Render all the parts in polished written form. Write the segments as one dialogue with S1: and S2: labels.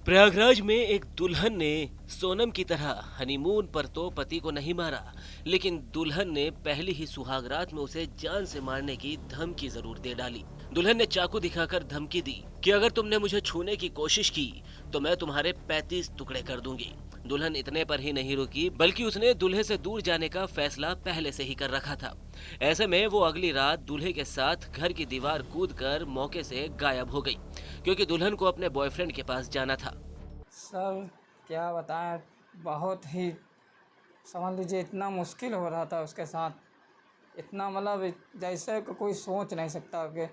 S1: प्रयागराज में एक दुल्हन ने सोनम की तरह हनीमून पर तो पति को नहीं मारा, लेकिन दुल्हन ने पहली ही सुहागरात में उसे जान से मारने की धमकी जरूर दे डाली। दुल्हन ने चाकू दिखाकर धमकी दी कि अगर तुमने मुझे छूने की कोशिश की तो मैं तुम्हारे 35 टुकड़े कर दूंगी। दुल्हन इतने पर ही नहीं रुकी, बल्कि उसने दूल्हे से दूर जाने का फैसला पहले से ही कर रखा था। ऐसे में वो अगली रात दूल्हे के साथ घर की दीवार कूदकर मौके से गायब हो गई, क्योंकि दुल्हन को अपने बॉयफ्रेंड के पास जाना था।
S2: सर क्या बताएं, बहुत ही समझ लीजिए इतना मुश्किल हो रहा था उसके साथ। इतना मतलब जैसे कि कोई सोच नहीं सकता कि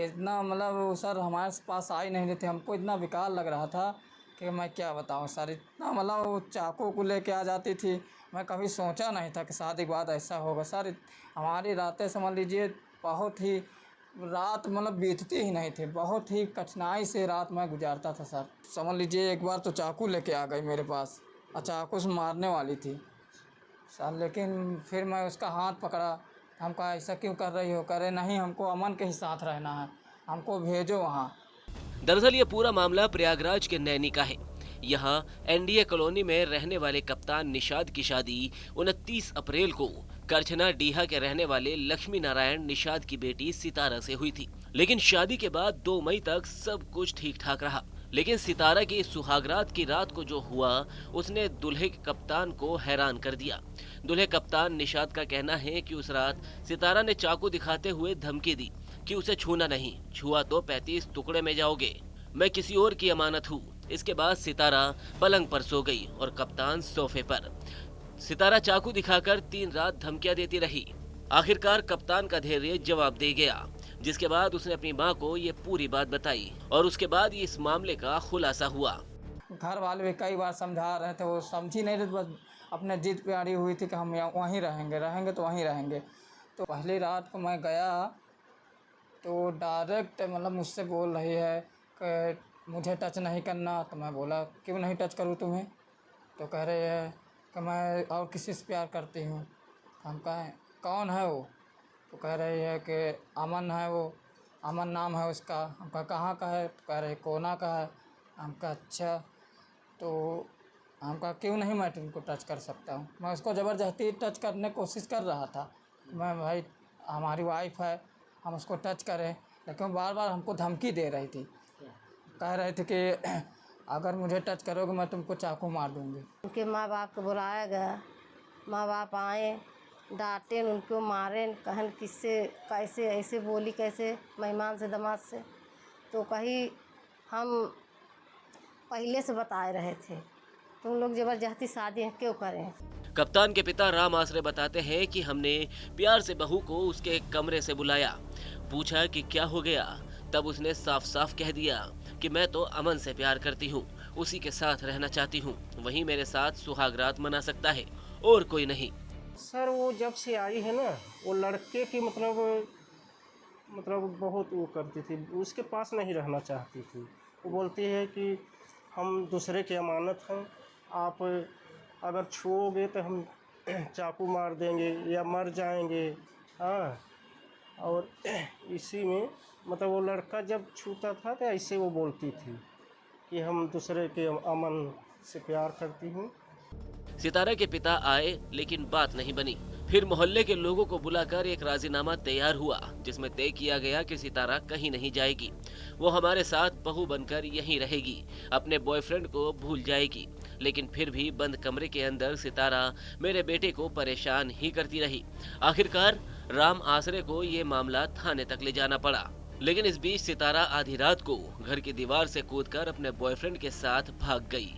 S2: इतना मतलब वो सर हमारे पास आ ही नहीं रहे थे। हमको इतना बेकार लग रहा था कि मैं क्या बताऊं सर। इतना मतलब वो चाकू को लेके आ जाती थी। मैं कभी सोचा नहीं था कि शादी के बाद ऐसा होगा सर। हमारी रातें समझ लीजिए बहुत ही रात मतलब बीतती ही नहीं थी। बहुत ही कठिनाई से रात मैं गुजारता था सर। समझ लीजिए एक बार तो चाकू लेके आ गई मेरे पास और चाकू से मारने वाली थी सर। लेकिन फिर मैं उसका हाथ पकड़ा। हम कहा ऐसा क्यों कर रही हो? करे नहीं, हमको अमन के ही साथ रहना है, हमको भेजो वहाँ।
S1: दरअसल ये पूरा मामला प्रयागराज के नैनी का है। यहाँ एनडीए कॉलोनी में रहने वाले कप्तान निषाद की शादी 29 अप्रैल को करछना डीहा के रहने वाले लक्ष्मी नारायण निषाद की बेटी सितारा से हुई थी। लेकिन शादी के बाद 2 मई तक सब कुछ ठीक ठाक रहा। लेकिन सितारा की सुहागरात की रात को जो हुआ, उसने दूल्हे के कप्तान को हैरान कर दिया। दूल्हे कप्तान निषाद का कहना है कि उस रात सितारा ने चाकू दिखाते हुए धमकी दी कि उसे छूना नहीं, छुआ तो 35 टुकड़े में जाओगे, मैं किसी और की अमानत हूँ। इसके बाद सितारा पलंग पर सो गई और कप्तान सोफे पर। सितारा चाकू दिखाकर 3 रात धमकियां देती रही। आखिरकार कप्तान का धैर्य जवाब दे गया, जिसके बाद उसने अपनी मां को ये पूरी बात बताई और उसके बाद इस मामले का खुलासा हुआ।
S2: घर वाले भी कई बार समझा रहे थे, वो समझी नहीं रहे थे। बस अपने जिद पे अड़ी हुई थी कि हम यहाँ वहीं रहेंगे, रहेंगे तो वहीं रहेंगे। तो पहली रात को मैं गया तो डायरेक्ट मतलब मुझसे बोल रही है कि मुझे टच नहीं करना। तो मैं बोला क्यों नहीं टच करूँ तुम्हें? तो कह रही है कि मैं और किसी से प्यार करती हूँ। हम कहें कौन है वो? तो कह रही है कि अमन है वो, अमन नाम है उसका। हम कहा कहाँ का है? तो कह रही कोना का है। हम कहा अच्छा। तो हम कहा क्यों नहीं मैं तुमको टच कर सकता हूँ? मैं उसको ज़बरदस्ती टच करने की कोशिश कर रहा था। मैं भाई हमारी वाइफ है, हम उसको टच करें, लेकिन वो बार बार हमको धमकी दे रही थी। कह रहे थे कि अगर मुझे टच करोगे मैं तुमको चाकू मार दूँगी।
S3: उनके माँ बाप को बुलाया गया। माँ बाप आए, डांटे, उनको मारे, कहन किससे कैसे ऐसे बोली, कैसे मेहमान से दामाद से। तो कही हम पहले से बताए रहे थे, तुम लोग ज़बरदस्ती शादी क्यों करें।
S1: कप्तान के पिता राम आसरे बताते हैं कि हमने प्यार से बहू को उसके कमरे से बुलाया, पूछा कि क्या हो गया। तब उसने साफ साफ कह दिया कि मैं तो अमन से प्यार करती हूँ, उसी के साथ रहना चाहती हूँ, वही मेरे साथ सुहागरात मना सकता है और कोई नहीं।
S4: सर वो जब से आई है ना, वो लड़के की मतलब बहुत वो करती थी, उसके पास नहीं रहना चाहती थी। वो बोलती है कि हम दूसरे की अमानत हैं, आप अगर छुओगे तो हम चाकू मार देंगे या मर जाएंगे। हाँ, और इसी में मतलब वो लड़का जब छूता था तो ऐसे वो बोलती थी कि हम दूसरे के अमन से प्यार करती हूँ।
S1: सितारा के पिता आए, लेकिन बात नहीं बनी। फिर मोहल्ले के लोगों को बुलाकर एक राजीनामा तैयार हुआ, जिसमें तय किया गया कि सितारा कहीं नहीं जाएगी, वो हमारे साथ बहू बनकर यहीं रहेगी, अपने बॉयफ्रेंड को भूल जाएगी। लेकिन फिर भी बंद कमरे के अंदर सितारा मेरे बेटे को परेशान ही करती रही। आखिरकार राम आसरे को ये मामला थाने तक ले जाना पड़ा। लेकिन इस बीच सितारा आधी रात को घर की दीवार से कूदकर अपने बॉयफ्रेंड के साथ भाग गई।